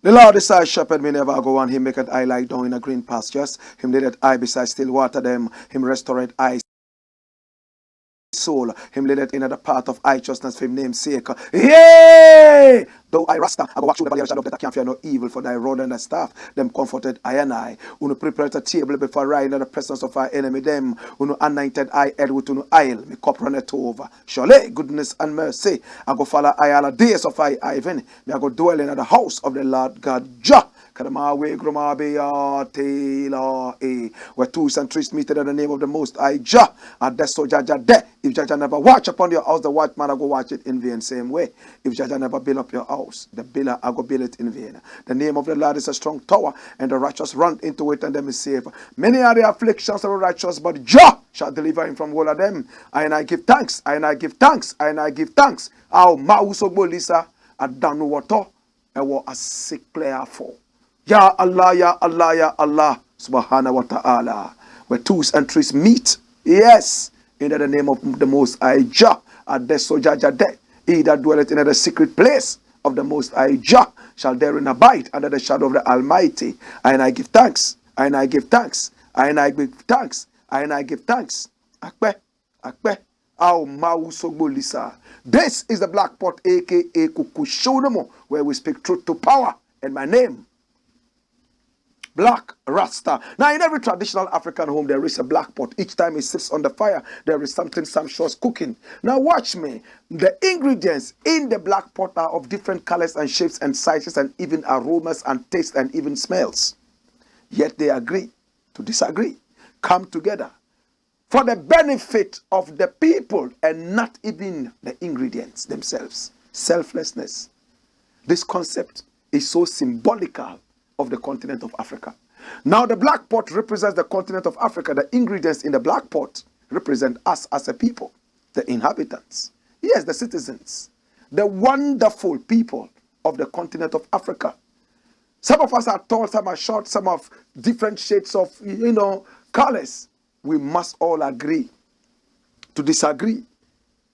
The Lord is our shepherd, me never go on. Him maketh I lie down in a green pastures. Him leadeth I beside still water them. Him restoreth I soul. Him leadeth in the path of righteousness for him name's sake. Yea! Though I RASTA, I go watch through the valley of the shadow of death, I can't fear no evil, for thy rod and thy staff, them comforted I and I. Uno prepared a table before I in the presence of our enemy, them. Uno anointed I head with uno oil, me cup runneth over. Surely goodness and mercy, I go follow I all the days of I even. Me I go dwell in the house of the Lord God Jah. Where 2 and 3 meet in the name of the Most High Jah, and that's so Jah there. If Jah never watch upon your house, the watchman I go watch it in vain. Same way. If Jah never build up your house, the builder I go build it in vain. The name of the Lord is a strong tower, and the righteous run into it and them is safe. Many are the afflictions of the righteous, but Jah shall deliver him from all of them. And I give thanks, and I give thanks, and I give thanks. Our Mauso Bolisa, I don't know what I was a sick player for. Ya Allah, Ya Allah, Ya Allah, subhanahu wa ta'ala. Where 2 and 3 meet, yes, in the name of the Most High Jah, and the soldier there, he that dwelleth in the secret place of the Most High Jah shall therein abide under the shadow of the Almighty. And I give thanks, and I give thanks, and I give thanks, and I give thanks. Akbe, akbe, au mausogbolisa. This is the Black Pot, aka Kukushonamo, where we speak truth to power, and my name, Blakk RASTA. Now, in every traditional African home, there is a black pot. Each time it sits on the fire, there is something sumptuous cooking. Now, watch me. The ingredients in the black pot are of different colors and shapes and sizes and even aromas and tastes and even smells. Yet they agree to disagree, come together for the benefit of the people and not even the ingredients themselves. Selflessness. This concept is so symbolical of the continent of Africa. Now the black pot represents the continent of Africa. The ingredients in the black pot represent us as a people, the inhabitants. Yes, the citizens, the wonderful people of the continent of Africa. Some of us are tall, some are short, some have different shades of, colors. We must all agree to disagree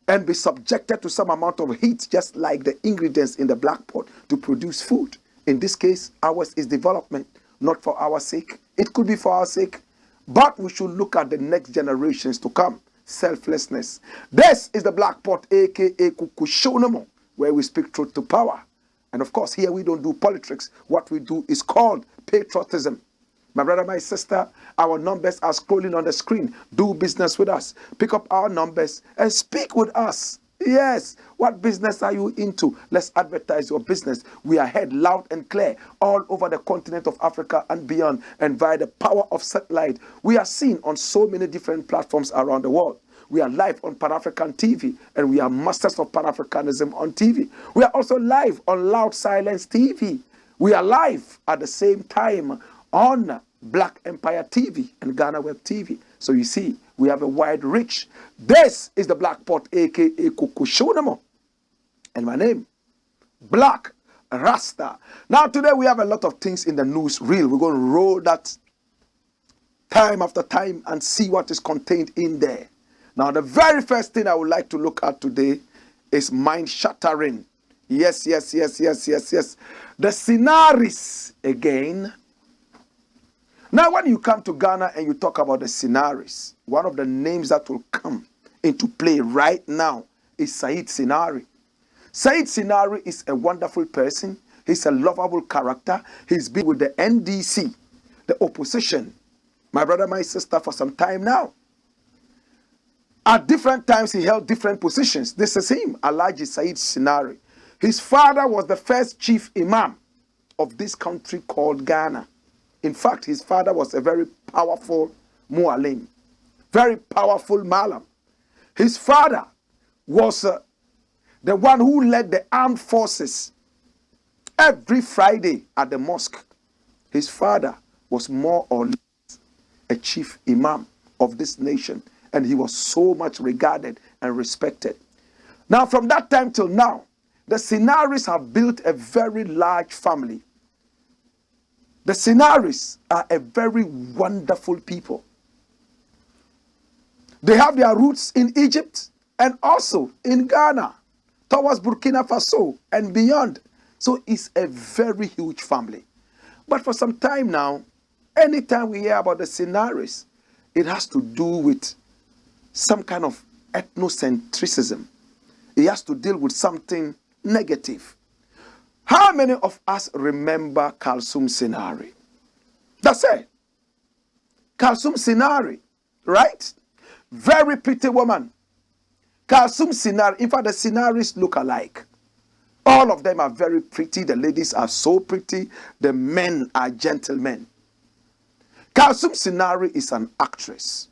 and be subjected to some amount of heat, just like the ingredients in the black pot to produce food. In this case, ours is development, not for our sake. It could be for our sake, but we should look at the next generations to come. Selflessness. This is the black pot, aka Kukushonamo, where we speak truth to power. And of course, here we don't do politics. What we do is called patriotism. My brother, my sister, our numbers are scrolling on the screen. Do business with us. Pick up our numbers and speak with us. Yes, what business are you into? Let's advertise your business. We are heard loud and clear all over the continent of Africa and beyond, and via the power of satellite. We are seen on so many different platforms around the world. We are live on Pan-African TV, and we are masters of Pan-Africanism on TV. We are also live on Loud Silence TV. We are live at the same time on Black Empire TV and Ghana Web TV. So you see, we have a wide reach. This is the Black Pot, aka Kukushonamo. And my name, Blakk RASTA. Now today we have a lot of things in the news reel. We're going to roll that time after time and see what is contained in there. Now the very first thing I would like to look at today is mind-shattering. Yes. The Sinares again. Now, when you come to Ghana and you talk about the Sinares, one of the names that will come into play right now is Said Sinari. Said Sinari is a wonderful person. He's a lovable character. He's been with the NDC, the opposition, my brother, my sister, for some time now. At different times, he held different positions. This is him, Alhaji Said Sinares. His father was the first chief imam of this country called Ghana. In fact, his father was a very powerful mualim, very powerful malam. His father was the one who led the armed forces every Friday at the mosque. His father was more or less a chief imam of this nation, and he was so much regarded and respected. Now, from that time till now, the Sinares have built a very large family. The Sinares are a very wonderful people. They have their roots in Egypt and also in Ghana, towards Burkina Faso and beyond. So it's a very huge family. But for some time now, anytime we hear about the Sinares, it has to do with some kind of ethnocentrism. It has to deal with something negative. How many of us remember Kalsum Sinares? That's it. Kalsum Sinares, right? Very pretty woman. Kalsum Sinares, in fact, the Sinares look alike. All of them are very pretty. The ladies are so pretty. The men are gentlemen. Kalsum Sinares is an actress.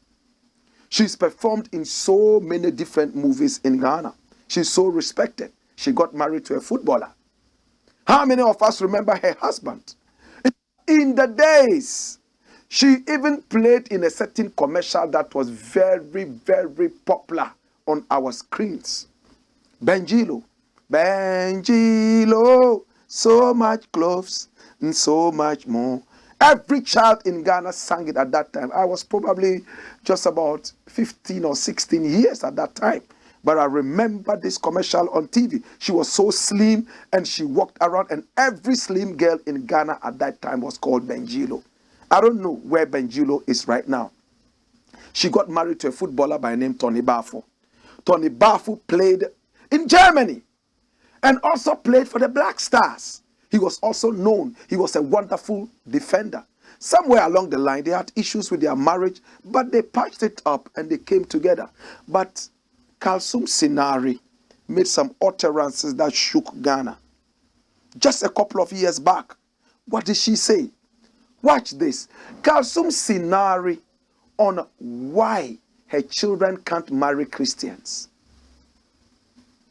She's performed in so many different movies in Ghana. She's so respected. She got married to a footballer. How many of us remember her husband? In the days, she even played in a certain commercial that was very, very popular on our screens. Benjilo. Benjilo. So much clothes and so much more. Every child in Ghana sang it at that time. I was probably just about 15 or 16 years at that time. But I remember this commercial on TV. She was so slim and she walked around, and every slim girl in Ghana at that time was called Benjilo. I don't know where Benjilo is right now. She got married to a footballer by the name Tony Bafo. Tony Bafo played in Germany and also played for the Black Stars. He was also known. He was a wonderful defender. Somewhere along the line, they had issues with their marriage, but they patched it up and they came together. But Kalsum Sinares made some utterances that shook Ghana. Just a couple of years back, what did she say? Watch this. Kalsum Sinares on why her children can't marry Christians.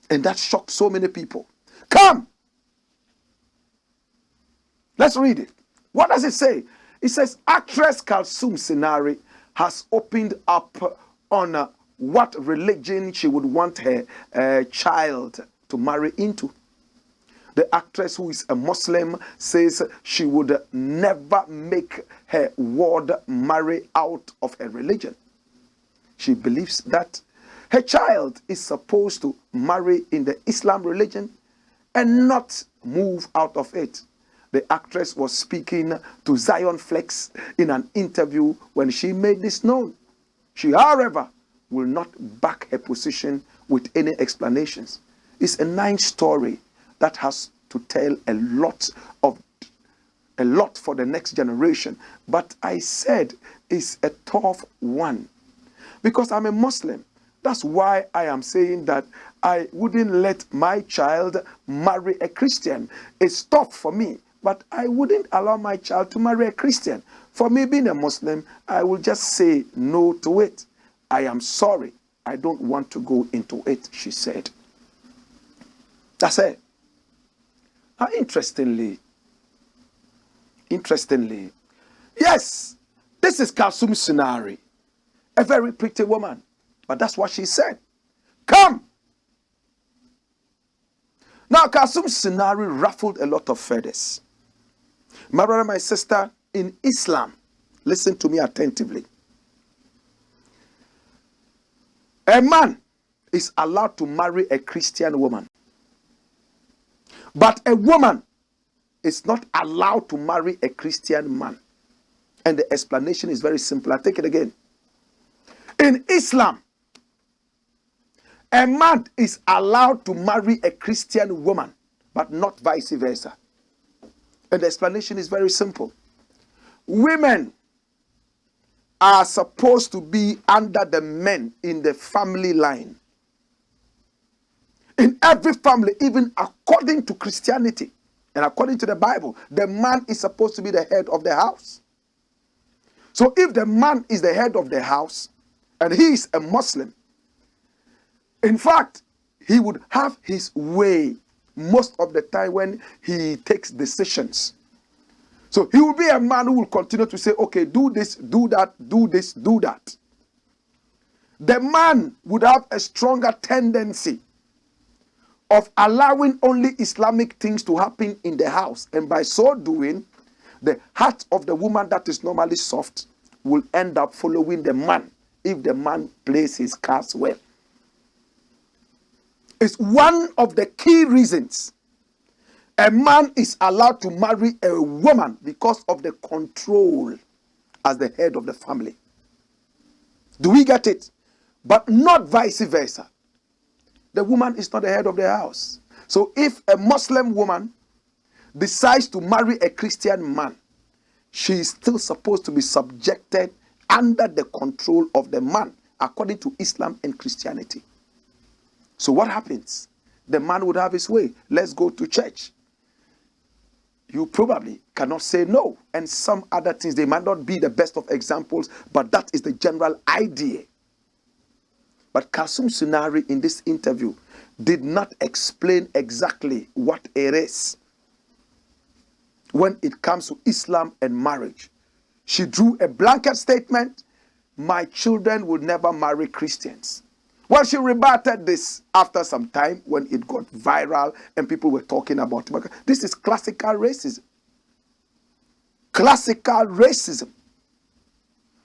And that shocked so many people. Come! Let's read it. What does it say? It says, actress Kalsum Sinares has opened up on what religion she would want her child to marry into. The actress, who is a Muslim, says she would never make her ward marry out of her religion. She believes that her child is supposed to marry in the Islam religion and not move out of it. The actress was speaking to Zion Flex in an interview when she made this known. She, however, will not back her position with any explanations. It's a nice story that has to tell a lot for the next generation. But I said it's a tough one because I'm a Muslim. That's why I am saying that I wouldn't let my child marry a Christian. It's tough for me, but I wouldn't allow my child to marry a Christian. For me, being a Muslim, I will just say no to it. I am sorry. I don't want to go into it, she said. That's it. Now, interestingly, yes, this is Kalsum Sinares, a very pretty woman. But that's what she said. Come! Now, Kalsum Sinares ruffled a lot of feathers. My brother, my sister, in Islam, listen to me attentively. A man is allowed to marry a Christian woman. But a woman is not allowed to marry a Christian man. And the explanation is very simple. I take it again. In Islam, a man is allowed to marry a Christian woman, but not vice versa. And the explanation is very simple. Women are supposed to be under the men in the family line. In every family, even according to Christianity and according to the Bible, the man is supposed to be the head of the house. So if the man is the head of the house and he is a Muslim, in fact, he would have his way most of the time when he takes decisions. So he will be a man who will continue to say, okay, do this, do that, do this, do that. The man would have a stronger tendency of allowing only Islamic things to happen in the house. And by so doing, the heart of the woman that is normally soft will end up following the man if the man plays his cards well. It's one of the key reasons a man is allowed to marry a woman, because of the control as the head of the family. Do we get it? But not vice versa. The woman is not the head of the house. So if a Muslim woman decides to marry a Christian man, she is still supposed to be subjected under the control of the man, according to Islam and Christianity. So what happens? The man would have his way. Let's go to church. You probably cannot say no. And some other things, they might not be the best of examples, but that is the general idea. But Kasum Sinares in this interview did not explain exactly what it is when it comes to Islam and marriage. She drew a blanket statement: my children will never marry Christians. Well, she rebutted this after some time when it got viral and people were talking about it. This is classical racism. Classical racism.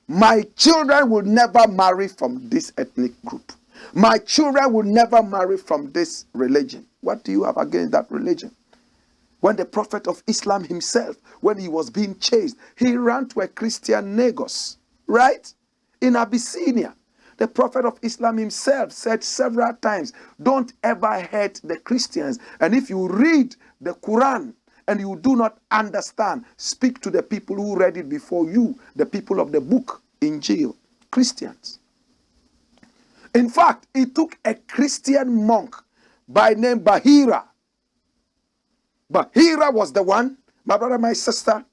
My children will never marry from this ethnic group. My children will never marry from this religion. What do you have against that religion? When the Prophet of Islam himself, when he was being chased, he ran to a Christian Negos, right? In Abyssinia. The Prophet of Islam himself said several times, don't ever hate the Christians. And if you read the Quran and you do not understand, speak to the people who read it before you, the people of the book, Injil, Christians. In fact, it took a Christian monk by name Bahira. Bahira was the one, my brother, my sister,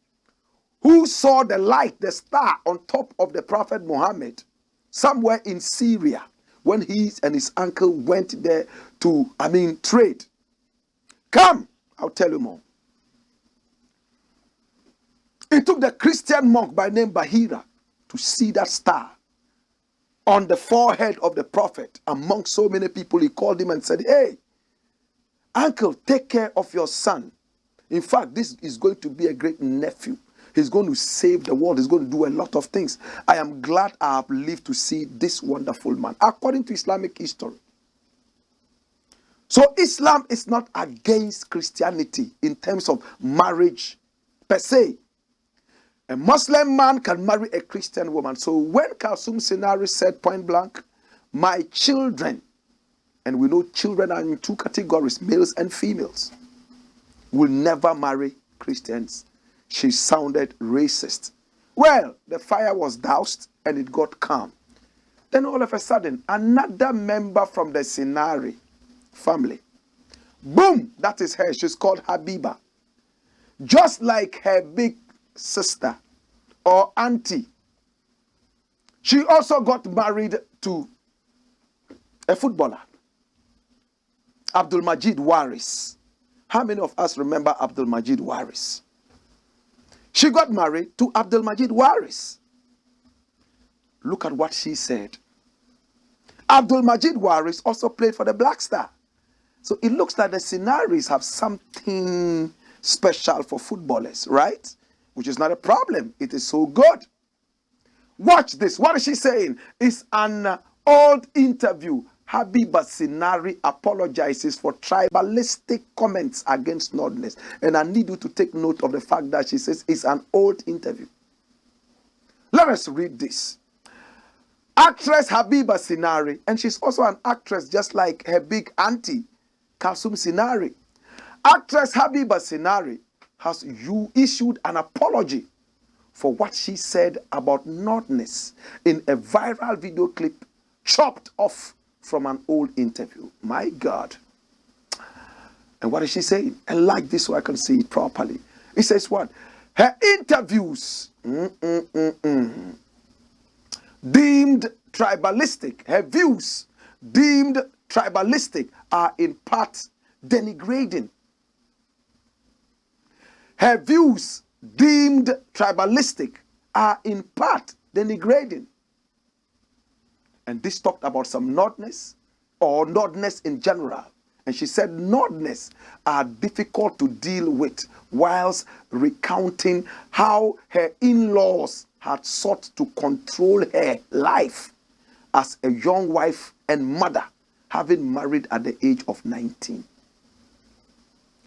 who saw the light, the star on top of the Prophet Muhammad somewhere in Syria when he and his uncle went there to, trade. Come, I'll tell you more. It took the Christian monk by name Bahira to see that star on the forehead of the Prophet among so many people. He called him and said, hey, uncle, take care of your son. In fact, this is going to be a great nephew. He's going to save the world. He's going to do a lot of things. I am glad I have lived to see this wonderful man, according to Islamic history. So Islam is not against Christianity in terms of marriage per se. A Muslim man can marry a Christian woman. So when Kasum Sinares said point blank, my children, and we know children are in two categories, males and females, will never marry Christians, she sounded racist. Well, the fire was doused and it got calm. Then all of a sudden, another member from the Sinares family, boom, that is her. She's called Habiba. Just like her big sister or auntie, she also got married to a footballer, Abdul Majid Waris. How many of us remember Abdul Majid Waris? She got married to Abdul Majid Waris. Look at what she said. Abdul Majid Waris also played for the Black Star. So it looks like the Sinares have something special for footballers, right? Which is not a problem. It is so good. Watch this. What is she saying? It's an old interview. Habiba Sinares apologizes for tribalistic comments against Northerners. And I need you to take note of the fact that she says it's an old interview. Let us read this. Actress Habiba Sinares, and she's also an actress just like her big auntie, Kasum Sinares. Actress Habiba Sinares has issued an apology for what she said about Nordness in a viral video clip chopped off from an old interview. My God. And what is she saying? I like this so I can see it properly. It says what? Her interviews deemed tribalistic, her views deemed tribalistic are in part denigrating. Her views deemed tribalistic are in part denigrating. And this talked about some Nordness or Nordness in general. And she said Nordness are difficult to deal with, whilst recounting how her in-laws had sought to control her life as a young wife and mother, having married at the age of 19.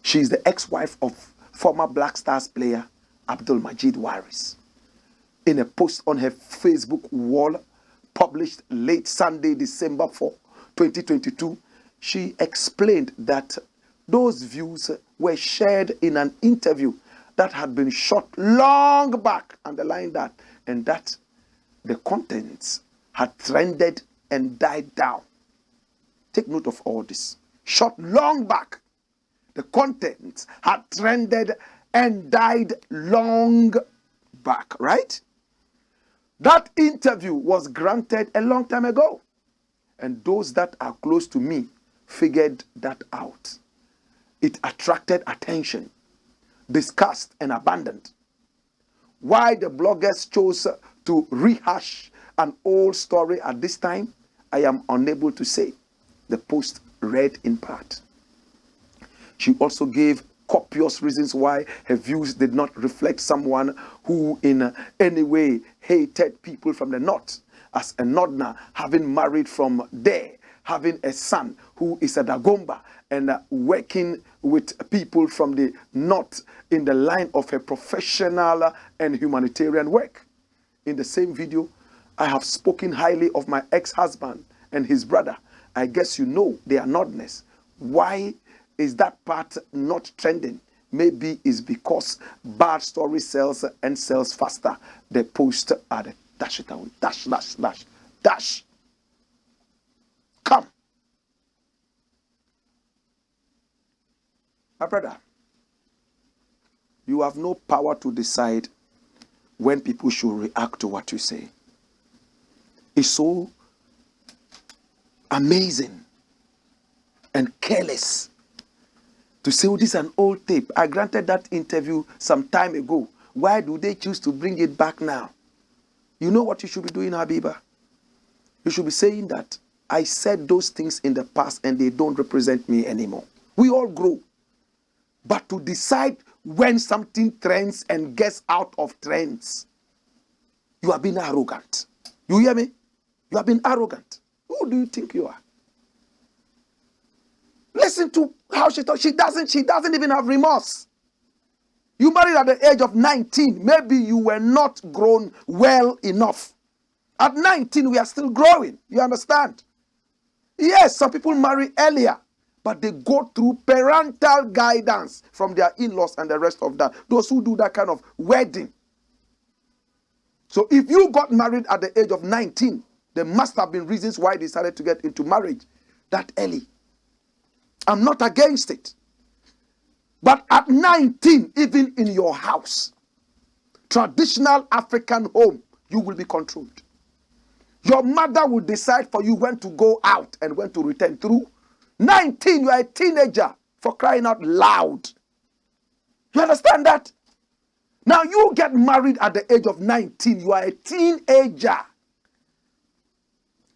She is the ex-wife of former Black Stars player Abdul Majid Waris. In a post on her Facebook wall published late Sunday, December 4, 2022, she explained that those views were shared in an interview that had been shot long back, underline that, and that the contents had trended and died down. Take note of all this. Shot long back. The contents had trended and died long back, right? That interview was granted a long time ago. And those that are close to me figured that out. It attracted attention, discussed and abandoned. Why the bloggers chose to rehash an old story at this time, I am unable to say. The post read in part. She also gave copious reasons why her views did not reflect someone who in any way hated people from the north. As a Northerner, having married from there, having a son who is a Dagomba, and working with people from the north in the line of her professional and humanitarian work. In the same video, I have spoken highly of my ex-husband and his brother. I guess you know they are Nordness. Why is that part not trending? Maybe it's because bad story sells and sells faster. The post added. Dash it down. Dash, dash, dash, dash. Come. My brother, you have no power to decide when people should react to what you say. It's so amazing and careless to say, oh, this is an old tape. I granted that interview some time ago. Why do they choose to bring it back now? You know what you should be doing, Habiba? You should be saying that I said those things in the past and they don't represent me anymore. We all grow. But to decide when something trends and gets out of trends, you are being arrogant. You hear me? You are being arrogant. Who do you think you are? Listen to how she talks. She doesn't even have remorse. You married at the age of 19. Maybe you were not grown well enough. At 19, we are still growing. You understand? Yes, some people marry earlier, but they go through parental guidance from their in-laws and the rest of that. Those who do that kind of wedding. So if you got married at the age of 19, there must have been reasons why they decided to get into marriage that early. I'm not against it. But at 19, even in your house, traditional African home, you will be controlled. Your mother will decide for you when to go out and when to return through. 19, you are a teenager, for crying out loud. You understand that? Now you get married at the age of 19, you are a teenager.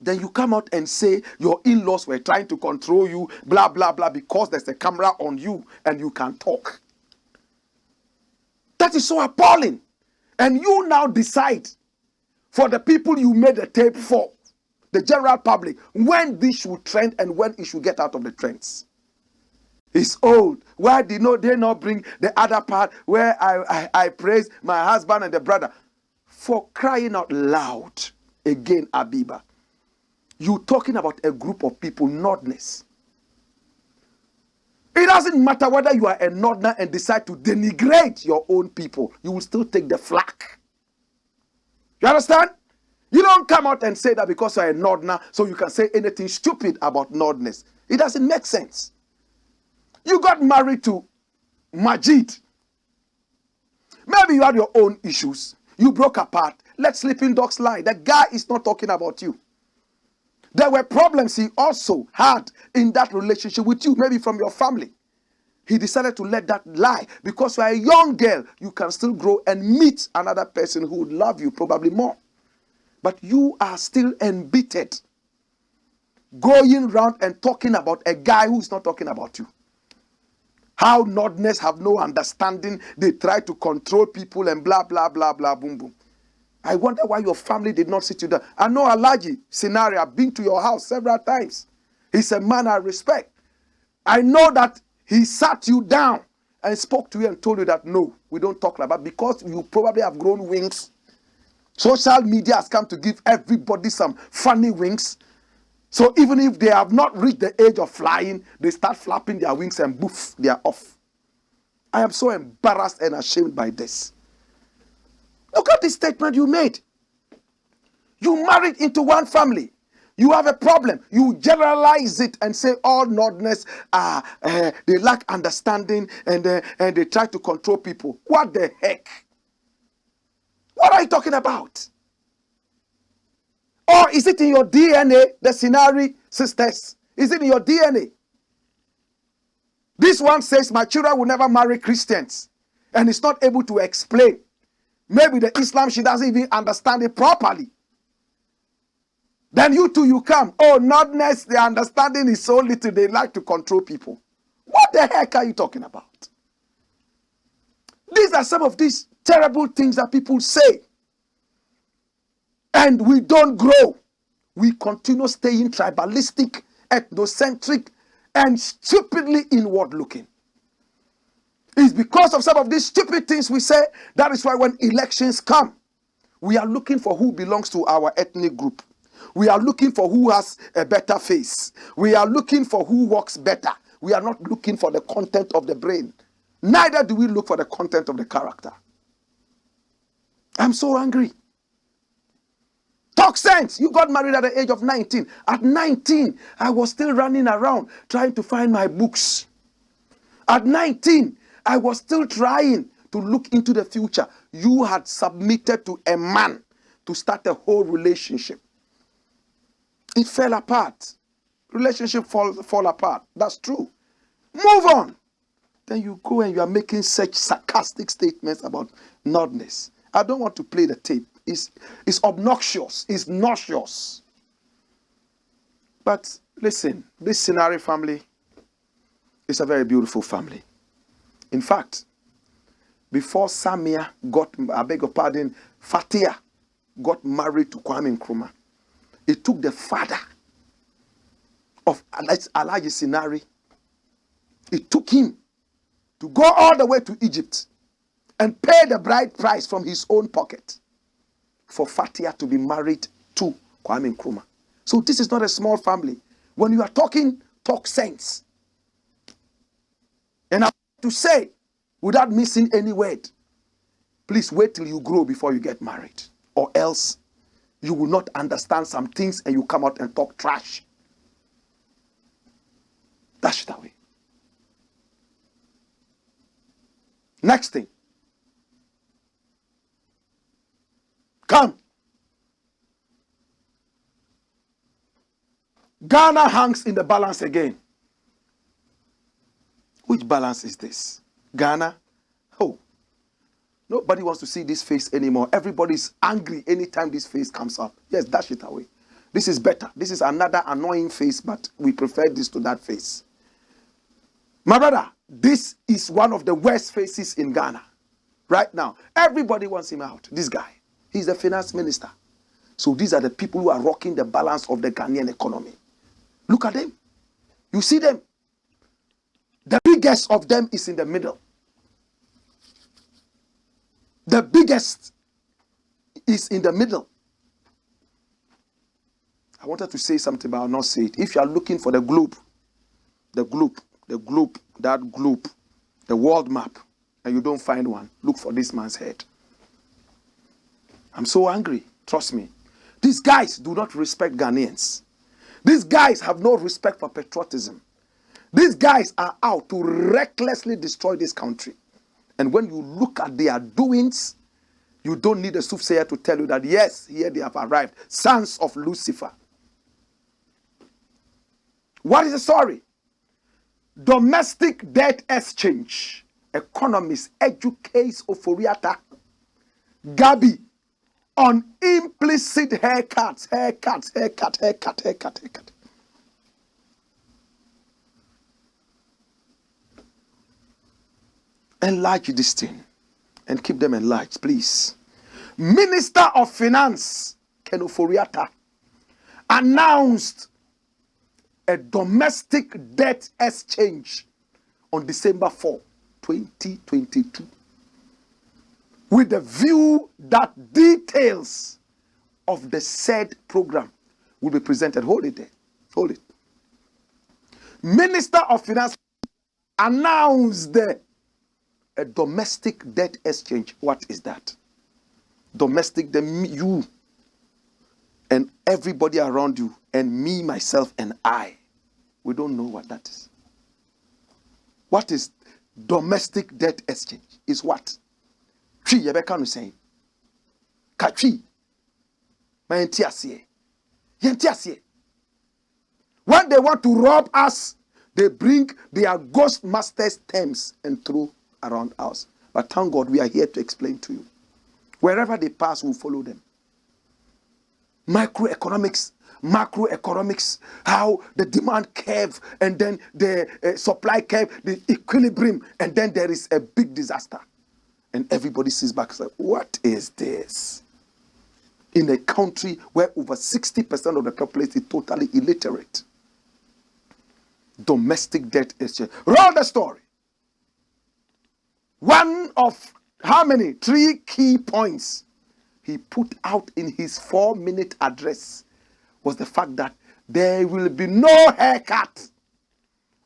Then you come out and say your in-laws were trying to control you, blah, blah, blah, because there's a camera on you and you can talk. That is so appalling. And you now decide for the people you made the tape for, the general public, when this should trend and when it should get out of the trends. It's old. Why did they not bring the other part where I praise my husband and the brother? For crying out loud. Again, Abiba. You talking about a group of people, Nordness. It doesn't matter whether you are a Northerner and decide to denigrate your own people. You will still take the flak. You understand? You don't come out and say that because you're a Northerner, so you can say anything stupid about Northerners. It doesn't make sense. You got married to Majid. Maybe you had your own issues. You broke apart. Let sleeping dogs lie. The guy is not talking about you. There were problems he also had in that relationship with you, maybe from your family. He decided to let that lie because you are a young girl. You can still grow and meet another person who would love you probably more. But you are still embittered, going around and talking about a guy who is not talking about you. How Northerners have no understanding. They try to control people and blah, blah, blah, blah, boom, boom. I wonder why your family did not sit you down. I know Alhaji Sinares. I've been to your house several times. He's a man I respect. I know that he sat you down and spoke to you and told you that, no, we don't talk like that because you probably have grown wings. Social media has come to give everybody some funny wings. So even if they have not reached the age of flying, they start flapping their wings and boof, they are off. I am so embarrassed and ashamed by this. Look at the statement you made. You married into one family. You have a problem. You generalize it and say all Northerners are, they lack understanding and they try to control people. What the heck? What are you talking about? Or is it in your DNA, the Sinares sisters? Is it in your DNA? This one says, my children will never marry Christians. And is not able to explain. Maybe the Islam, she doesn't even understand it properly. Then you two, you come. Oh, Northerners, their understanding is so little, they like to control people. What the heck are you talking about? These are some of these terrible things that people say. And we don't grow. We continue staying tribalistic, ethnocentric, and stupidly inward looking. It's because of some of these stupid things we say. That is why when elections come, we are looking for who belongs to our ethnic group. We are looking for who has a better face. We are looking for who walks better. We are not looking for the content of the brain. Neither do we look for the content of the character. I'm so angry. Talk sense. You got married at the age of 19. At 19, I was still running around trying to find my books. At 19, I was still trying to look into the future. You had submitted to a man to start a whole relationship. It fell apart. Relationship fall apart. That's true. Move on. Then you go and you are making such sarcastic statements about Northerners. I don't want to play the tape. It's obnoxious. It's nauseous. But listen, this Sinares family is a very beautiful family. In fact, before Samia got, I beg your pardon, Fatia got married to Kwame Nkrumah, it took the father of Alhaji Sinares, it took him to go all the way to Egypt and pay the bride price from his own pocket for Fatia to be married to Kwame Nkrumah. So this is not a small family. When you are talking, talk sense. And I want to say, without missing any word, please wait till you grow before you get married. Or else, you will not understand some things and you come out and talk trash. Dash it away. Next thing. Come. Ghana hangs in the balance again. Which balance is this? Ghana? Oh. Nobody wants to see this face anymore. Everybody's angry anytime this face comes up. Yes, dash it away. This is better. This is another annoying face, but we prefer this to that face. My brother, this is one of the worst faces in Ghana. Right now. Everybody wants him out. This guy. He's the finance minister. So these are the people who are rocking the balance of the Ghanaian economy. Look at them. You see them. The biggest of them is in the middle. The biggest is in the middle. I wanted to say something, but I'll not say it. If you are looking for the globe, the world map, and you don't find one, look for this man's head. I'm so angry. Trust me. These guys do not respect Ghanaians. These guys have no respect for patriotism. These guys are out to recklessly destroy this country. And when you look at their doings, you don't need a soothsayer to tell you that, yes, here they have arrived. Sons of Lucifer. What is the story? Domestic debt exchange. Economist educates Oforiata Gabi on implicit haircuts. Enlarge this thing and keep them enlarged, please. Minister of Finance, Ken Oforiata, announced a domestic debt exchange on December 4, 2022, with the view that details of the said program will be presented. Hold it there. Hold it. Minister of Finance announced a domestic debt exchange. What is that? Domestic, you and everybody around you, and me, myself, and I. We don't know what that is. What is domestic debt exchange? Is what? Chi yebeka no say. Kachi. Ma entiasie. Yentiasie. When they want to rob us, they bring their ghost masters terms and throw around us. But thank God we are here to explain to you. Wherever they pass, we'll follow them. Microeconomics, macroeconomics, how the demand curve and then the supply curve, the equilibrium, and then there is a big disaster. And everybody sees back and says, what is this? In a country where over 60% of the population is totally illiterate. Domestic debt exchange. Roll the story. One of how many? 3 key points he put out in his 4-minute address was the fact that there will be no haircut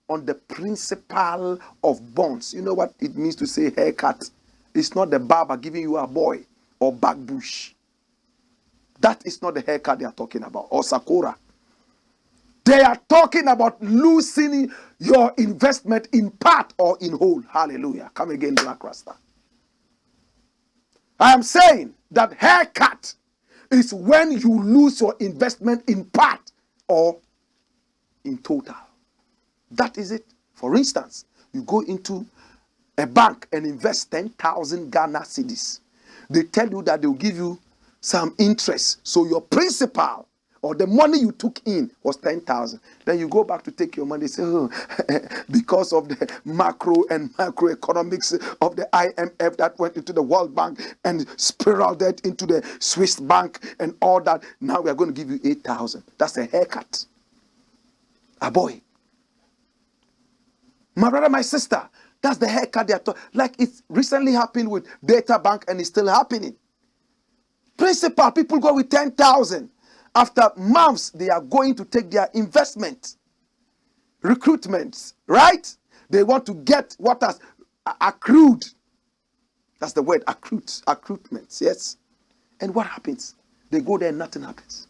on the principle of bonds. You know what it means to say haircut? It's not the barber giving you a boy or back bush. That is not the haircut they are talking about, or Sakura. They are talking about losing your investment in part or in whole. Hallelujah. Come again, Blakk Rasta. I am saying that haircut is when you lose your investment in part or in total. That is it. For instance, you go into a bank and invest 10,000 Ghana cedis. They tell you that they will give you some interest. So your principal or the money you took in was 10,000. Then you go back to take your money, say, oh, because of the macro and macroeconomics of the IMF that went into the World Bank and spiraled that into the Swiss bank and all that, now we are going to give you 8,000. That's a haircut. A boy. My brother, my sister, that's the haircut they are talking. Like it recently happened with Data Bank and it's still happening. Principal, people go with 10,000. After months, they are going to take their investment, recruitments, right? They want to get what has accrued. That's the word, accruitments, yes? And what happens? They go there and nothing happens.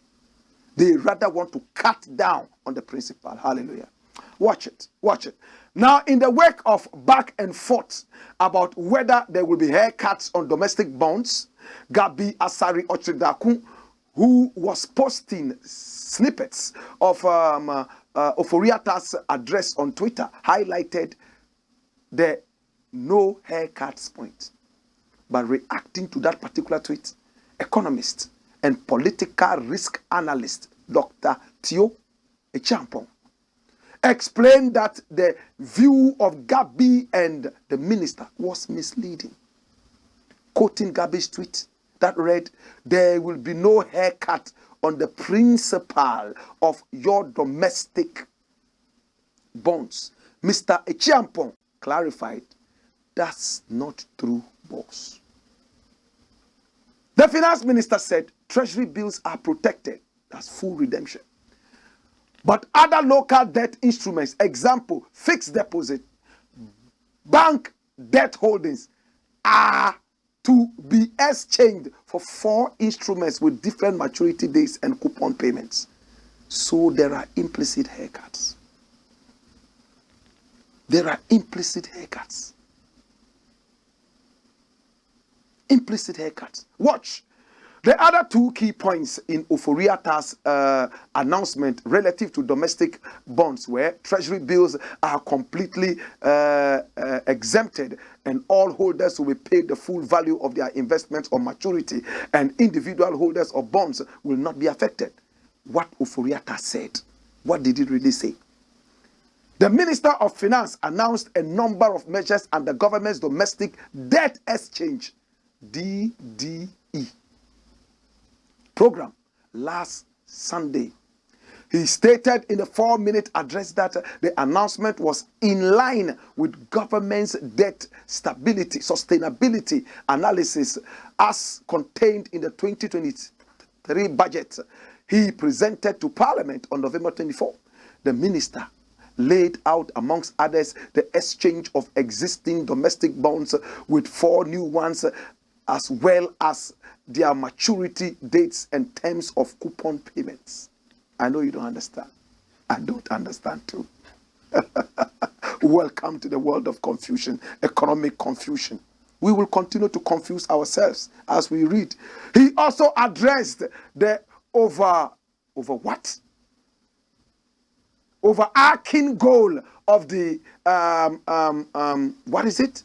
They rather want to cut down on the principal. Hallelujah. Watch it, watch it. Now, in the wake of back and forth about whether there will be haircuts on domestic bonds, Gabi Asari Ochidakun, who was posting snippets of Oforiata's address on Twitter, highlighted the no haircuts point. But reacting to that particular tweet, economist and political risk analyst Dr. Tio Echampong explained that the view of Gabi and the minister was misleading. Quoting Gabi's tweet that read, there will be no haircut on the principle of your domestic bonds. Mr. Echiampong clarified, that's not true, boss. The finance minister said treasury bills are protected. That's full redemption. But other local debt instruments, example, fixed deposit, bank debt holdings, are to be exchanged for 4 instruments with different maturity dates and coupon payments. So there are implicit haircuts. There are implicit haircuts. Implicit haircuts. Watch. The other 2 key points in Ofori-Attah's announcement relative to domestic bonds where treasury bills are completely exempted and all holders will be paid the full value of their investments on maturity and individual holders of bonds will not be affected. What Ofori-Attah said. What did he really say? The Minister of Finance announced a number of measures under the government's domestic debt exchange DDE program last Sunday. He stated in a 4-minute address that the announcement was in line with government's debt stability, sustainability analysis as contained in the 2023 budget he presented to Parliament on November 24. The minister laid out, amongst others, the exchange of existing domestic bonds with 4 new ones, as well as their maturity dates and terms of coupon payments. I know you don't understand. I don't understand too. Welcome to the world of confusion, economic confusion. We will continue to confuse ourselves as we read. He also addressed the overarching goal of the what is it?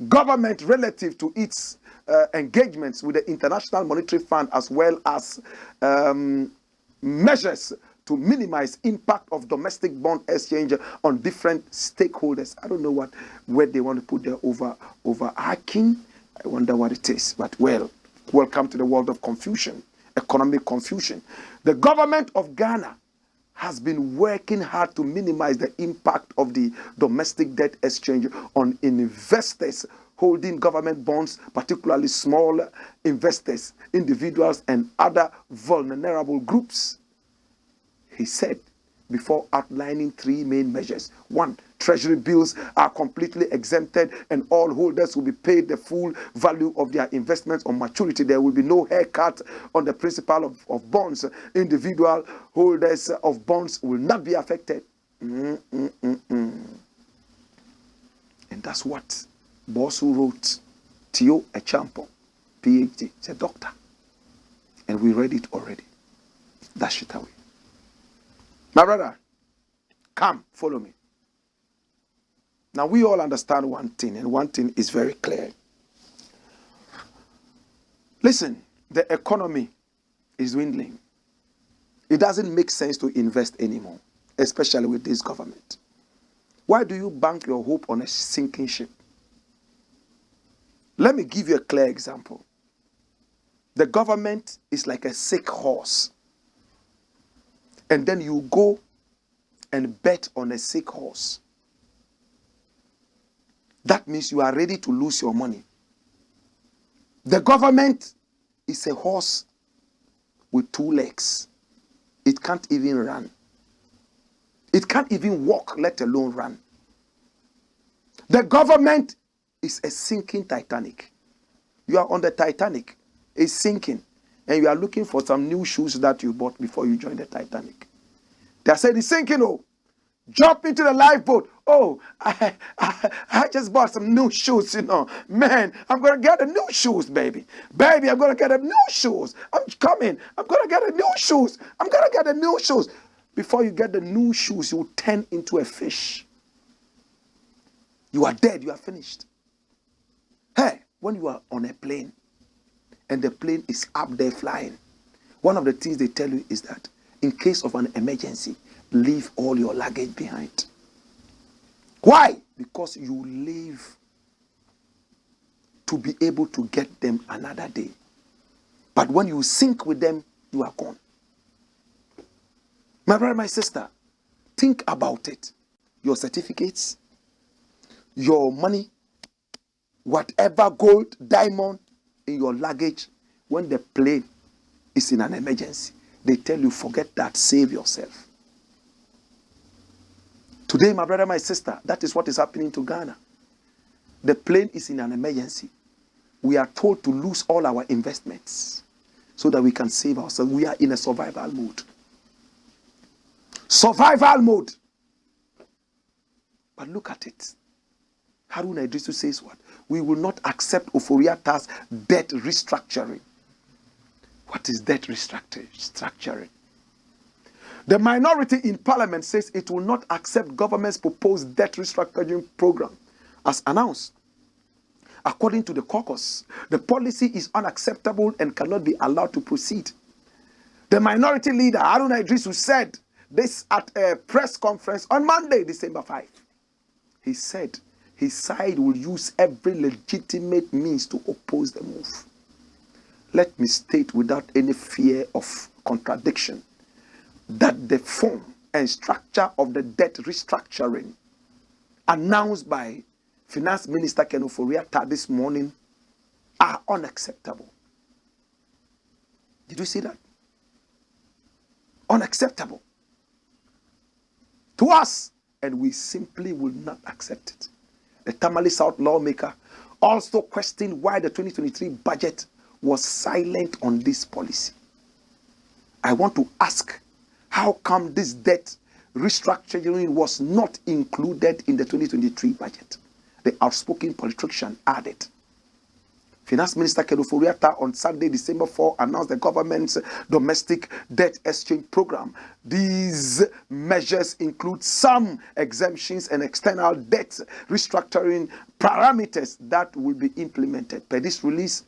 Government relative to its engagements with the International Monetary Fund, as well as measures to minimize impact of domestic bond exchange on different stakeholders. I don't know where they want to put their overarching. I wonder what it is. But well, welcome to the world of confusion, economic confusion. The government of Ghana has been working hard to minimize the impact of the domestic debt exchange on investors holding government bonds, particularly small investors, individuals, and other vulnerable groups. He said, before outlining 3 main measures. 1, treasury bills are completely exempted and all holders will be paid the full value of their investments on maturity. There will be no haircut on the principal of bonds. Individual holders of bonds will not be affected. And that's what boss who wrote, Tio Echampo, PhD, he's a doctor. And we read it already. Dash it away. My brother, come, follow me. Now, we all understand one thing, and one thing is very clear. Listen, the economy is dwindling. It doesn't make sense to invest anymore, especially with this government. Why do you bank your hope on a sinking ship? Let me give you a clear example. The government is like a sick horse. And then you go and bet on a sick horse. That means you are ready to lose your money. The government is a horse with 2 legs. It can't even run. It can't even walk, let alone run. The government is a sinking Titanic. You are on the Titanic. It's sinking. And you are looking for some new shoes that you bought before you joined the Titanic. They are saying it's sinking, oh. Jump into the lifeboat. Oh, I just bought some new shoes, you know. Man, I'm going to get the new shoes, baby. Baby, I'm going to get the new shoes. I'm coming. I'm going to get the new shoes. I'm going to get the new shoes. Before you get the new shoes, you will turn into a fish. You are dead. You are finished. Hey, when you are on a plane, and the plane is up there flying, one of the things they tell you is that in case of an emergency, leave all your luggage behind. Why? Because you live to be able to get them another day. But when you sink with them, you are gone. My brother, my sister, think about it. Your certificates, your money, whatever gold, diamond, in your luggage, when the plane is in an emergency, they tell you, forget that, save yourself. Today, my brother, my sister, that is what is happening to Ghana. The plane is in an emergency. We are told to lose all our investments so that we can save ourselves. We are in a survival mode. Survival mode. But look at it. Haruna Idrisu says what? We will not accept Oforiata's debt restructuring. What is debt restructuring? The minority in parliament says it will not accept government's proposed debt restructuring program as announced. According to the caucus, the policy is unacceptable and cannot be allowed to proceed. The minority leader, Haruna Idrisu, said this at a press conference on Monday, December 5. He said his side will use every legitimate means to oppose the move. Let me state without any fear of contradiction that the form and structure of the debt restructuring announced by Finance Minister Ken Ofori-Atta this morning are unacceptable. Did you see that? Unacceptable to us, and we simply will not accept it. The Tamale South lawmaker also questioned why the 2023 budget was silent on this policy. I want to ask, how come this debt restructuring was not included in the 2023 budget? The outspoken politician added. Finance Minister Ken Ofori-Atta on Sunday, December 4, announced the government's domestic debt exchange program. These measures include some exemptions and external debt restructuring parameters that will be implemented. Per this release,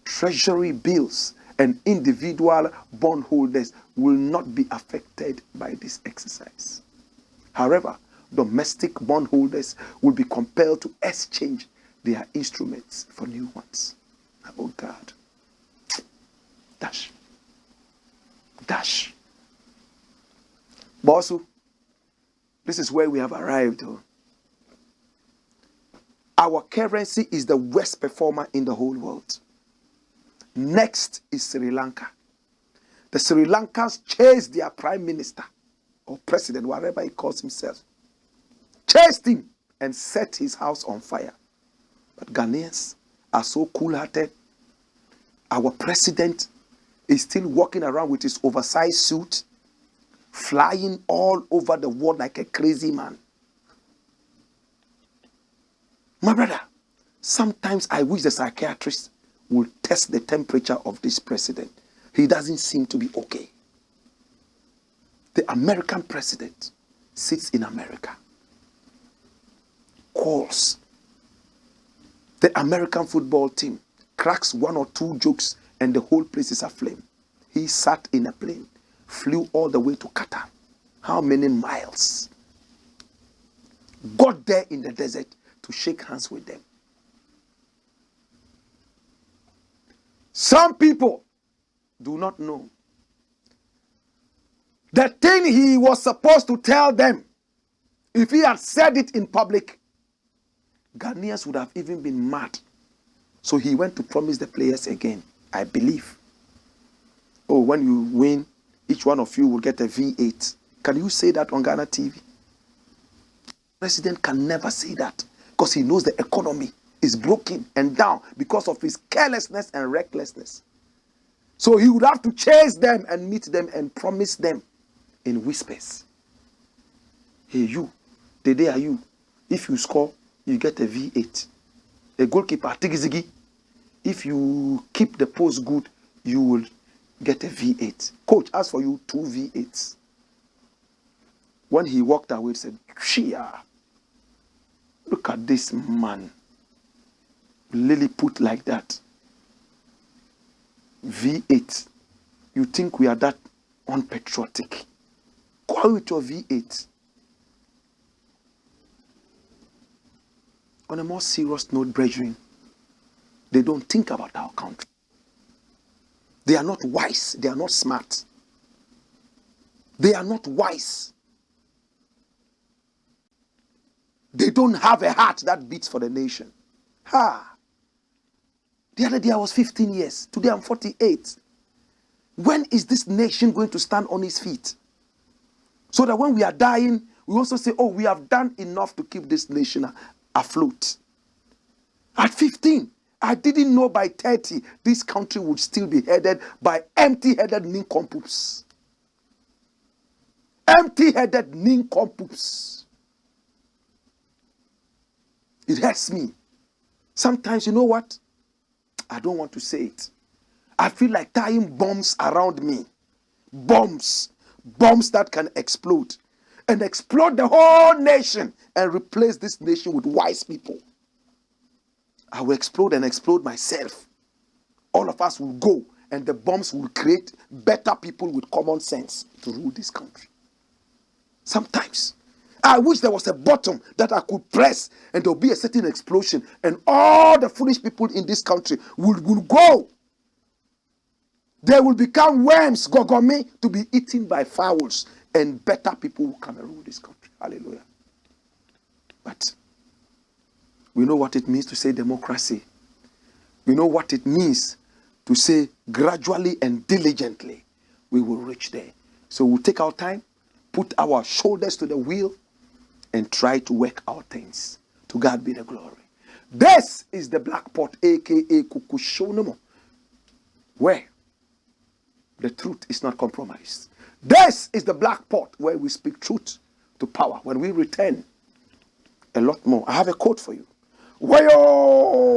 treasury bills and individual bondholders will not be affected by this exercise. However, domestic bondholders will be compelled to exchange their instruments for new ones. Oh God. Dash. Bosu, this is where we have arrived. Our currency is the worst performer in the whole world. Next is Sri Lanka. The Sri Lankans chased their prime minister or president, whatever he calls himself, chased him and set his house on fire. But Ghanaians are so cool-hearted. Our president is still walking around with his oversized suit, flying all over the world like a crazy man. My brother, sometimes I wish the psychiatrist would test the temperature of this president. He doesn't seem to be okay. The American president sits in America, calls. The American football team cracks one or two jokes and the whole place is aflame. He sat in a plane, flew all the way to Qatar. How many miles? Got there in the desert to shake hands with them. Some people do not know the thing he was supposed to tell them. If he had said it in public, Ghanaians would have even been mad. So he went to promise the players again, I believe. Oh, when you win, each one of you will get a V8. Can you say that on Ghana TV? President can never say that because he knows the economy is broken and down because of his carelessness and recklessness. So he would have to chase them and meet them and promise them in whispers. Hey, you, the day are you. If you score, you get a V8. A goalkeeper, tigizigi. If you keep the post good, you will get a V8. Coach asked for you 2 V8s. When he walked away, he said, Chia, look at this man. Lilliput like that. V8. You think we are that unpatriotic? Go out with your V8. On a more serious note, brethren, they don't think about our country. They are not wise. They are not smart. They are not wise. They don't have a heart that beats for the nation. The other day I was 15 years. Today I'm 48. When is this nation going to stand on its feet? So that when we are dying, we also say, oh, we have done enough to keep this nation afloat. At 15, I didn't know by 30, this country would still be headed by empty-headed nincompoops. Empty-headed nincompoops. It hurts me. Sometimes, you know what? I don't want to say it. I feel like tying bombs around me. Bombs. Bombs that can explode. And explode the whole nation and replace this nation with wise people. I will explode and explode myself. All of us will go and the bombs will create better people with common sense to rule this country. Sometimes, I wish there was a button that I could press and there will be a certain explosion and all the foolish people in this country will go. They will become worms, gogomi, to be eaten by fowls, and better people will come and rule this country. Hallelujah. But we know what it means to say democracy. We know what it means to say gradually and diligently we will reach there. So we'll take our time, put our shoulders to the wheel, and try to work out things. To God be the glory. This is the Black Pot, aka Kukushonomo, where the truth is not compromised. This is the Black Pot where we speak truth to power. When we return, a lot more. I have a quote for you. Wayo!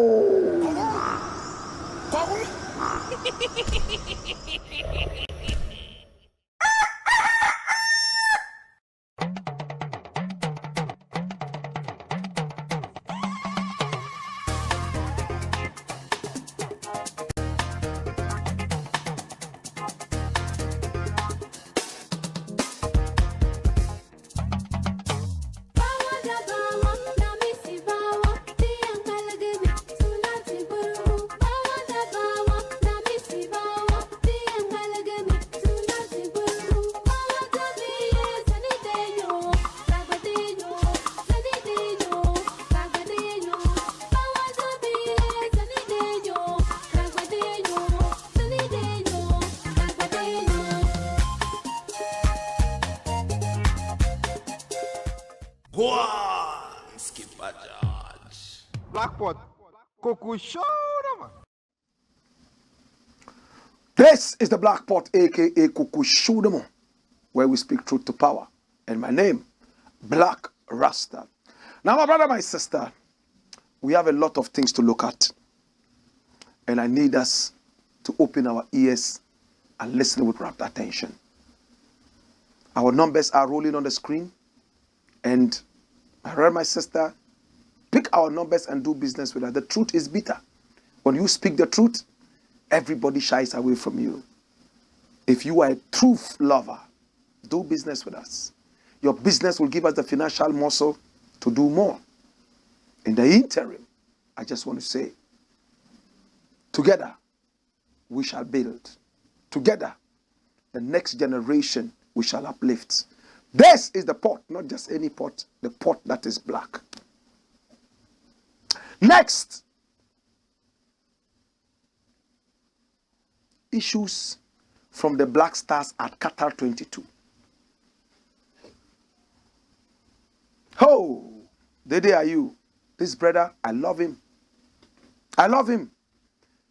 This is the Black Pot, aka Kukushodomo, where we speak truth to power. And my name, Blakk RASTA. Now, my brother, my sister, we have a lot of things to look at. And I need us to open our ears and listen with rapt attention. Our numbers are rolling on the screen. And my brother, my sister, pick our numbers and do business with us. The truth is bitter. When you speak the truth, everybody shies away from you. If you are a truth lover, do business with us. Your business will give us the financial muscle to do more. In the interim, I just want to say, together, we shall build. Together, the next generation, we shall uplift. This is the pot, not just any pot, the pot that is black. Next, issues from the Black Stars at Qatar 22. Oh, there are you. This brother, I love him. I love him.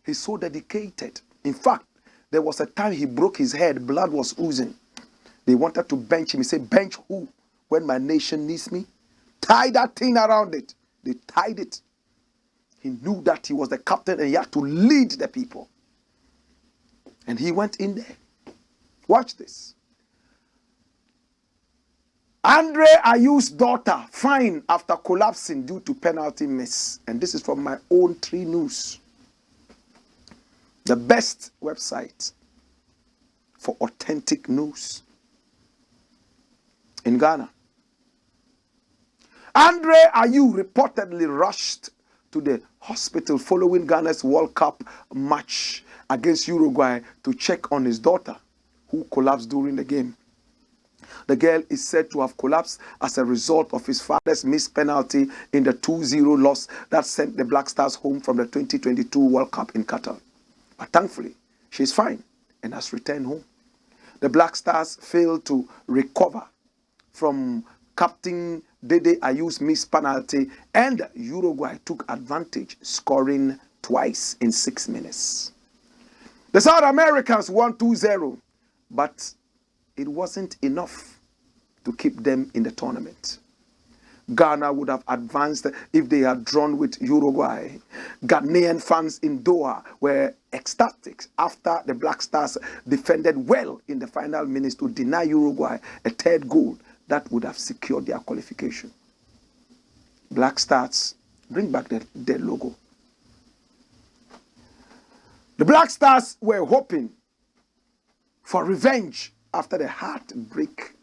He's so dedicated. In fact, there was a time he broke his head, blood was oozing. They wanted to bench him. He said, bench who? When my nation needs me? Tie that thing around it. They tied it. He knew that he was the captain and he had to lead the people. And he went in there. Watch this. Andre Ayew's daughter fined after collapsing due to penalty miss. And this is from my own 3 News. The best website for authentic news in Ghana. Andre Ayew reportedly rushed to the hospital following Ghana's World Cup match against Uruguay to check on his daughter, who collapsed during the game. The girl is said to have collapsed as a result of his father's missed penalty in the 2-0 loss that sent the Black Stars home from the 2022 World Cup in Qatar. But thankfully, she's fine and has returned home. The Black Stars failed to recover from Captain Dede Ayu's missed penalty, and Uruguay took advantage, scoring twice in 6 minutes. The South Americans won 2-0, but it wasn't enough to keep them in the tournament. Ghana would have advanced if they had drawn with Uruguay. Ghanaian fans in Doha were ecstatic after the Black Stars defended well in the final minutes to deny Uruguay a third goal that would have secured their qualification. Black Stars, bring back the logo. The Black Stars were hoping for revenge after the heartbreak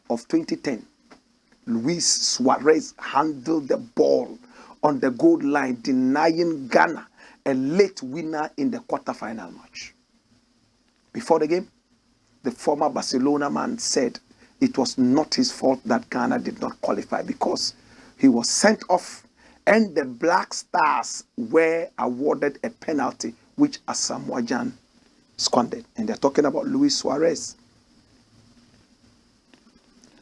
of 2010. Luis Suarez handled the ball on the goal line, denying Ghana a late winner in the quarterfinal match. Before the game, the former Barcelona man said it was not his fault that Ghana did not qualify because he was sent off and the Black Stars were awarded a penalty which Asamoah Gyan squandered. And they're talking about Luis Suarez.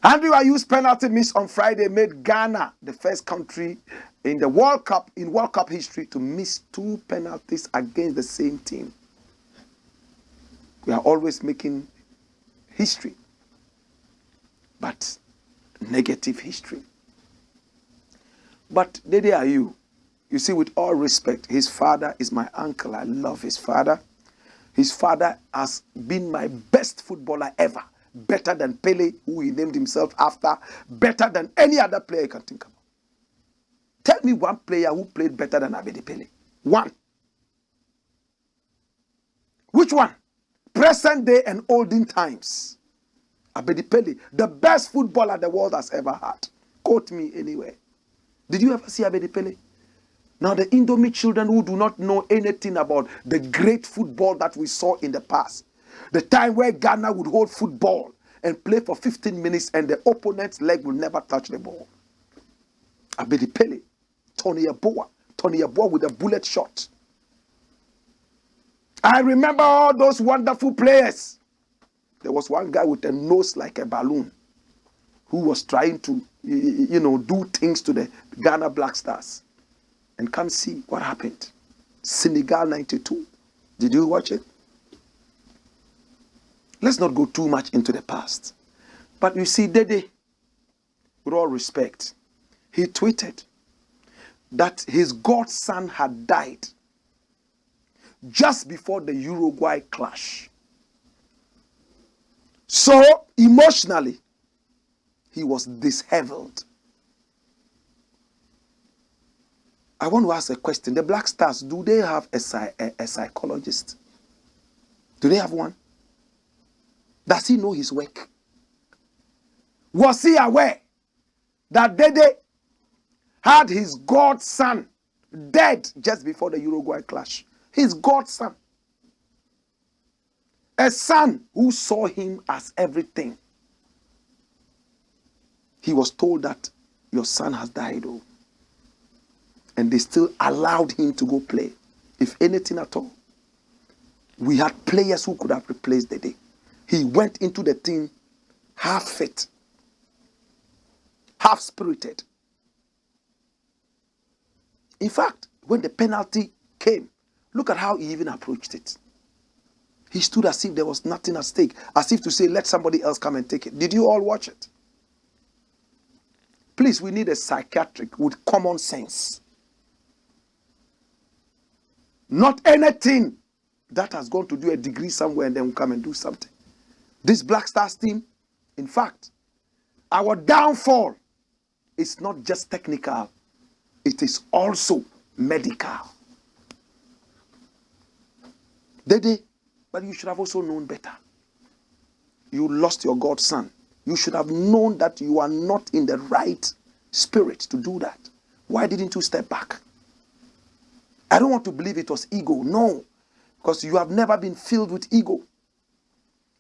Andrew Ayu's penalty miss on Friday made Ghana the first country in the World Cup history to miss 2 penalties against the same team. We are always making history, but negative history. But Dede Ayew, you see, with all respect, his father is my uncle. I love his father. His father has been my best footballer ever. Better than Pele, who he named himself after. Better than any other player you can think about. Tell me one player who played better than Agbeve Pele. One. Which one? Present day and olden times. Agbeve Pele, the best footballer the world has ever had. Quote me anywhere. Did you ever see Agbeve Pele? Now the Indomie children who do not know anything about the great football that we saw in the past. The time where Ghana would hold football and play for 15 minutes and the opponent's leg will never touch the ball. Agbeve Pele, Tony Yeboah with a bullet shot. I remember all those wonderful players. There was one guy with a nose like a balloon who was trying to, do things to the Ghana Black Stars. And come see what happened. Senegal 92. Did you watch it? Let's not go too much into the past. But you see, Dede, with all respect, he tweeted that his godson had died just before the Uruguay clash. So, emotionally, he was disheveled. I want to ask a question. The Black Stars, do they have a psychologist? Do they have one? Does he know his work? Was he aware that Dede had his godson dead just before the Uruguay clash? His godson. A son who saw him as everything. He was told that your son has died. Oh. And they still allowed him to go play. If anything at all. We had players who could have replaced Dede. He went into the team half fit, half spirited. In fact, when the penalty came, look at how he even approached it. He stood as if there was nothing at stake, as if to say, let somebody else come and take it. Did you all watch it? Please, we need a psychiatric with common sense. Not anything that has gone to do a degree somewhere and then will come and do something. This Black Stars team, in fact, our downfall is not just technical, it is also medical. Dede, but you should have also known better. You lost your godson. You should have known that you are not in the right spirit to do that. Why didn't you step back? I don't want to believe it was ego. No, because you have never been filled with ego.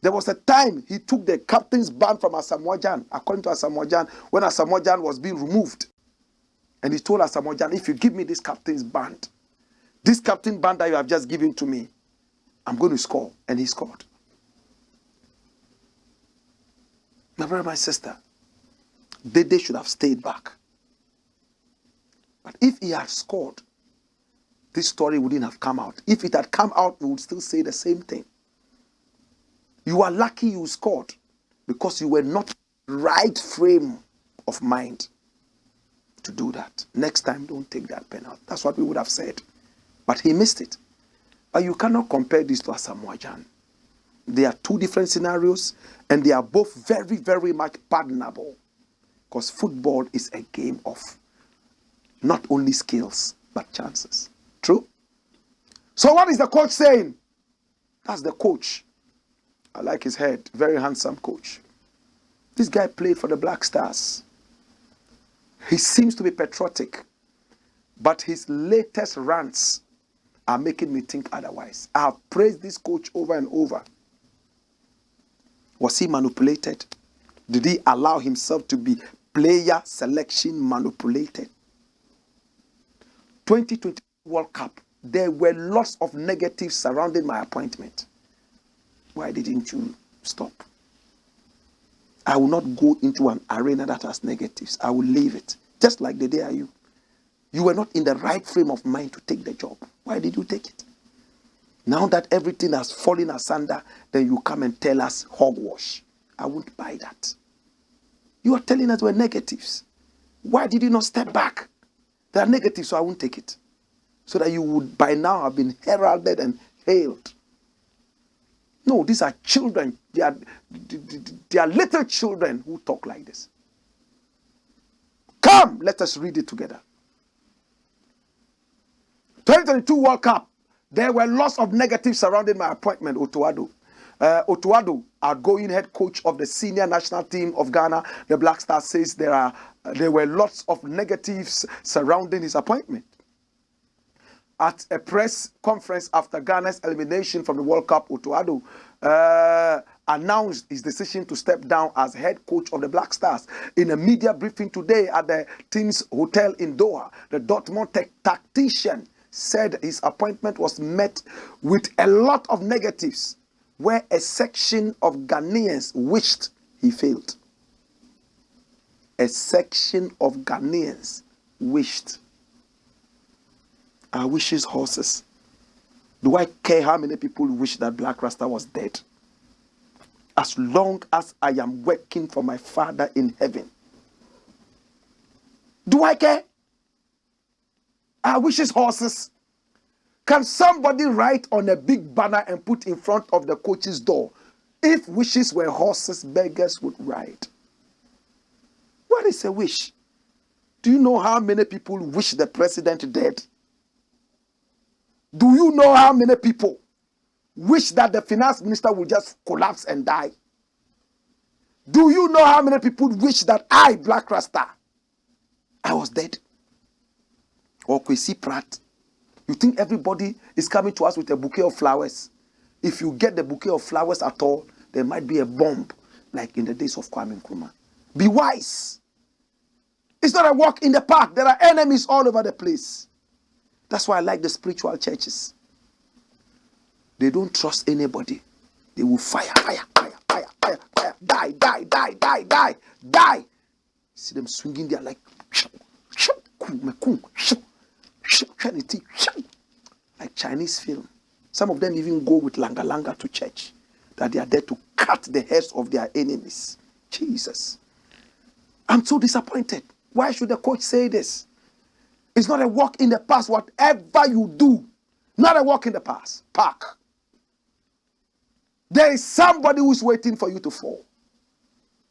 There was a time he took the captain's band from Asamoah Gyan, according to Asamoah Gyan, when Asamoah Gyan was being removed. And he told Asamoah Gyan, if you give me this captain's band that you have just given to me, I'm going to score. And he scored. My brother, my sister, They should have stayed back. But if he had scored, this story wouldn't have come out. If it had come out, we would still say the same thing. You are lucky you scored because you were not right frame of mind to do that. Next time, don't take that penalty. That's what we would have said. But he missed it. But you cannot compare this to Asamoah Gyan. They are two different scenarios, and they are both very, very much pardonable. Because football is a game of not only skills, but chances. True? So what is the coach saying? That's the coach. I like his head. Very handsome coach. This guy played for the Black Stars. He seems to be patriotic. But his latest rants are making me think otherwise. I have praised this coach over and over. Was he manipulated? Did he allow himself to be player selection manipulated? 2020 World Cup, there were lots of negatives surrounding my appointment. Why didn't you stop? I will not go into an arena that has negatives. I will leave it. Just like the day are you. You were not in the right frame of mind to take the job. Why did you take it? Now that everything has fallen asunder, then you come and tell us hogwash. I won't buy that. You are telling us we're negatives. Why did you not step back? They are negatives, so I won't take it. So that you would by now have been heralded and hailed. No, these are children. They are little children who talk like this. Come, let us read it together. 2022 World Cup. There were lots of negatives surrounding my appointment, Otuado. Otuado, outgoing head coach of the senior national team of Ghana, the Black Stars, says there were lots of negatives surrounding his appointment. At a press conference after Ghana's elimination from the World Cup, Otuado announced his decision to step down as head coach of the Black Stars. In a media briefing today at the team's hotel in Doha, the Dortmund tactician said his appointment was met with a lot of negatives, where a section of Ghanaians wished he failed. A section of Ghanaians wished. I wish his horses. Do I care how many people wish that Black Rasta was dead? As long as I am working for my Father in heaven. Do I care? I wish his horses. Can somebody write on a big banner and put in front of the coach's door? If wishes were horses, beggars would ride. What is a wish? Do you know how many people wish the president dead? Do you know how many people wish that the finance minister would just collapse and die? Do you know how many people wish that I, Black Rasta, I was dead? Or Kwesi Pratt? You think everybody is coming to us with a bouquet of flowers? If you get the bouquet of flowers at all, there might be a bomb, like in the days of Kwame Nkrumah. Be wise. It's not a walk in the park. There are enemies all over the place. That's why I like the spiritual churches. They don't trust anybody. They will fire. Die. See them swinging there like Chinese film. Some of them even go with langa to church, that they are there to cut the heads of their enemies. Jesus. I'm so disappointed. Why should the coach say this? It's not a walk in the past. Whatever you do, not a walk in the past. Park. There is somebody who's waiting for you to fall.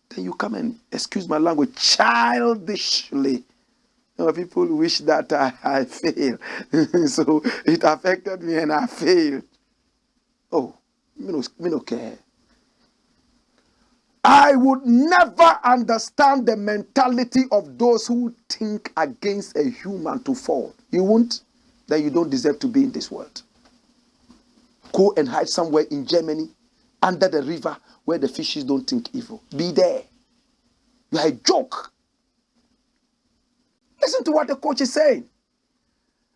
Then you come and, excuse my language, childishly. You know, people wish that I fail. So it affected me and I failed. Oh, me no care. I would never understand the mentality of those who think against a human to fall. You won't? Then you don't deserve to be in this world. Go and hide somewhere in Germany, under the river, where the fishes don't think evil. Be there. You are a joke. Listen to what the coach is saying.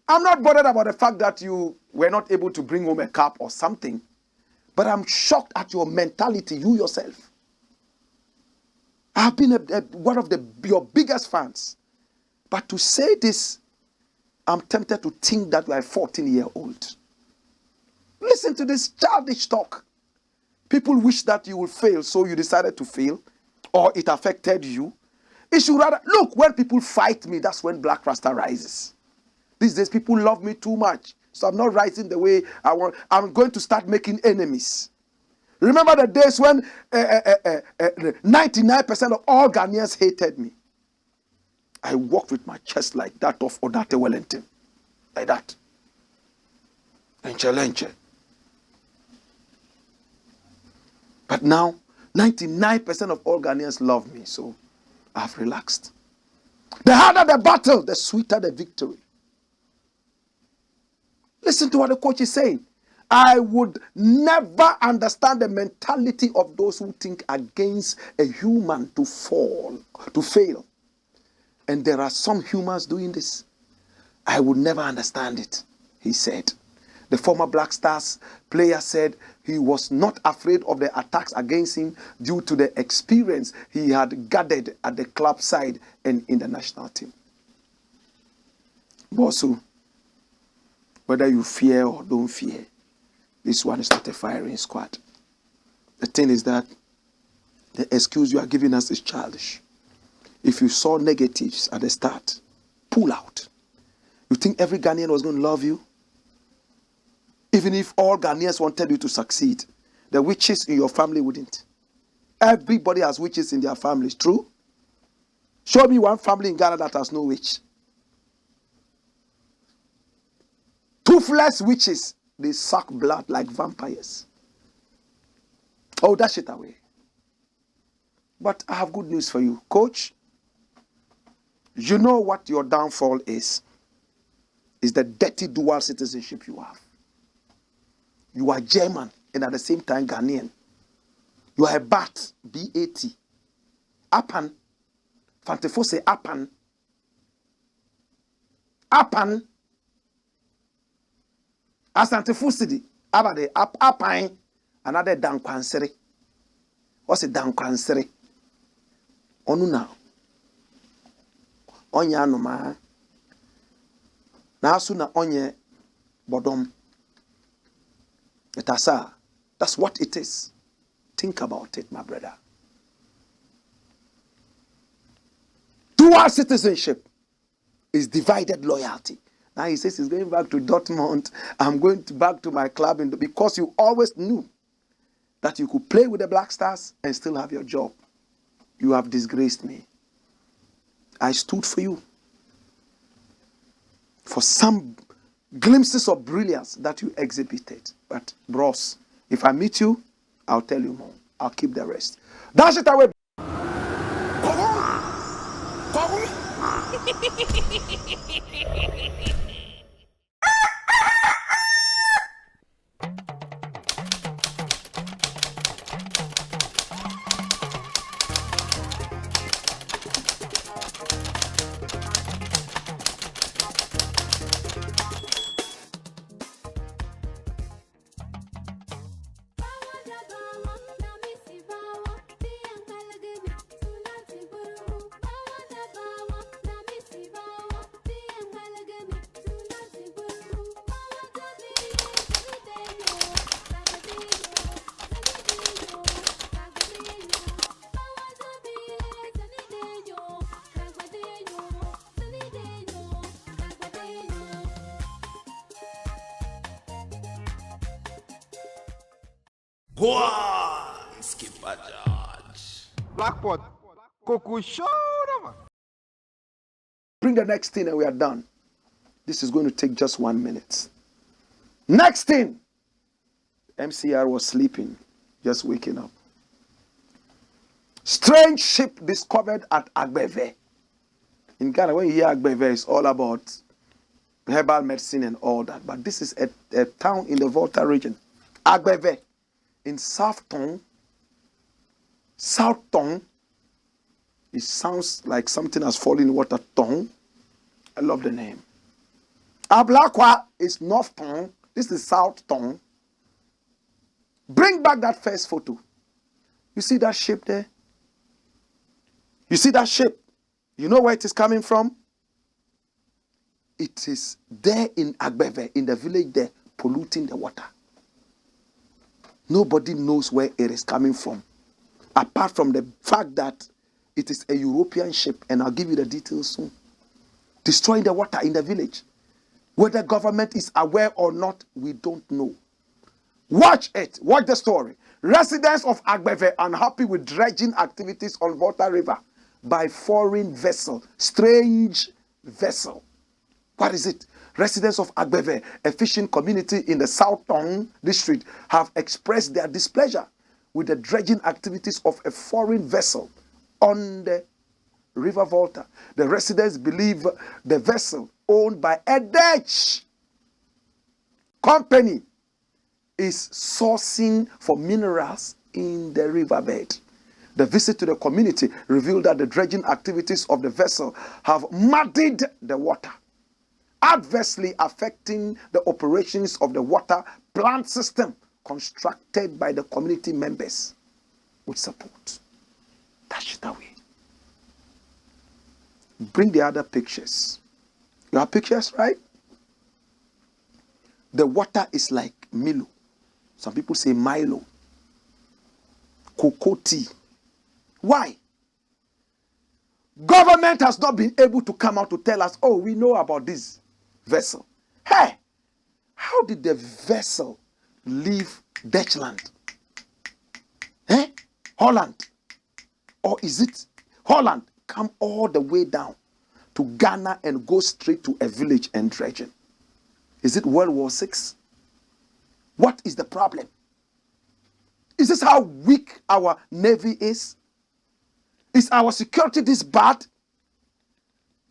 I'm not bothered about the fact that you were not able to bring home a cup or something, but I'm shocked at your mentality, you yourself. I've been one of your biggest fans. But to say this, I'm tempted to think that you're a 14-year-old. Listen to this childish talk. People wish that you will fail, so you decided to fail, or it affected you. It should rather, look, when people fight me, that's when Black Rasta rises. These days, people love me too much, so I'm not rising the way I want. I'm going to start making enemies. Remember the days when 99% of all Ghanaians hated me. I walked with my chest like that of Odate Wellington. Like that. Enche. But now, 99% of all Ghanaians love me, so I've relaxed. The harder the battle, the sweeter the victory. Listen to what the coach is saying. I would never understand the mentality of those who think against a human to fail. And there are some humans doing this. I would never understand it, he said. The former Black Stars player said he was not afraid of the attacks against him due to the experience he had gathered at the club side and in the national team. Bosu, whether you fear or don't fear, this one is not a firing squad. The thing is that the excuse you are giving us is childish. If you saw negatives at the start, pull out. You think every Ghanaian was going to love you? Even if all Ghanaians wanted you to succeed, the witches in your family wouldn't. Everybody has witches in their families, true? Show me one family in Ghana that has no witch. Toothless witches, they suck blood like vampires. Oh, dash it away. But I have good news for you. Coach, you know what your downfall is? Is the dirty dual citizenship you have. You are German and at the same time Ghanaian. You are a BAT, B-A-T. Apan. Fantefo say Apan. Apan. Asantefo City. Abade Apan. Another Dankwansere. What's a Dankwansere? Onuna. Onya anoma. Na asu na onye bodom. Etasa. That's what it is. Think about it, my brother. Dual citizenship is divided loyalty. Now he says he's going back to Dortmund. I'm going back to my club because you always knew that you could play with the Black Stars and still have your job. You have disgraced me. I stood for you. For some glimpses of brilliance that you exhibited. But bros, if I meet you, I'll tell you more. I'll keep the rest. Dash it away. Go on, Skipper George. Blackpot, Coco show. Bring the next thing and we are done. This is going to take just 1 minute. Next thing. MCR was sleeping, just waking up. Strange ship discovered at Agbeve. In Ghana, when you hear Agbeve, it's all about herbal medicine and all that. But this is a town in the Volta region. Agbeve. In South Tongue, it sounds like something has fallen in water. Tongue. I love the name. Ablakwa is North Tongue. This is South Tongue. Bring back that first photo. You see that shape there? You see that ship? You know where it is coming from? It is there in Agbeve, in the village there, polluting the water. Nobody knows where it is coming from, apart from the fact that it is a European ship, and I'll give you the details soon. Destroying the water in the village. Whether government is aware or not, we don't know. Watch it. Watch the story. Residents of Agbeve unhappy with dredging activities on Volta River by foreign vessel. Strange vessel. What is it? Residents of Agbeve, a fishing community in the Southern district, have expressed their displeasure with the dredging activities of a foreign vessel on the River Volta. The residents believe the vessel, owned by a Dutch company, is sourcing for minerals in the riverbed. The visit to the community revealed that the dredging activities of the vessel have muddied the water, adversely affecting the operations of the water plant system constructed by the community members with support. Dash it away. Bring the other pictures. You have pictures, right? The water is like Milo. Some people say Milo. Cocoa tea. Why? Government has not been able to come out to tell us, oh, we know about this vessel. Hey, how did the vessel leave Dutchland? Holland? Or is it Holland come all the way down to Ghana and go straight to a village and dredge it? Is it World War VI? What is the problem? Is this how weak our navy is? Is our security this bad?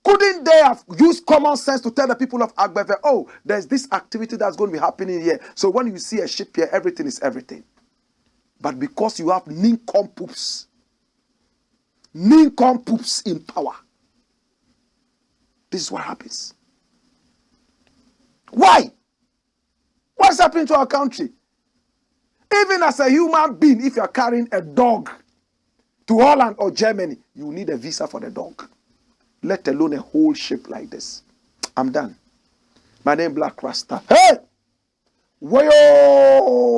Couldn't they have used common sense to tell the people of Agbeve, oh, there's this activity that's going to be happening here. So when you see a ship here, everything is everything. But because you have nincompoops in power, this is what happens. Why? What's happening to our country? Even as a human being, if you're carrying a dog to Holland or Germany, you need a visa for the dog. Let alone a whole ship like this. I'm done. My name is Blakk RASTA. Hey! Wayo!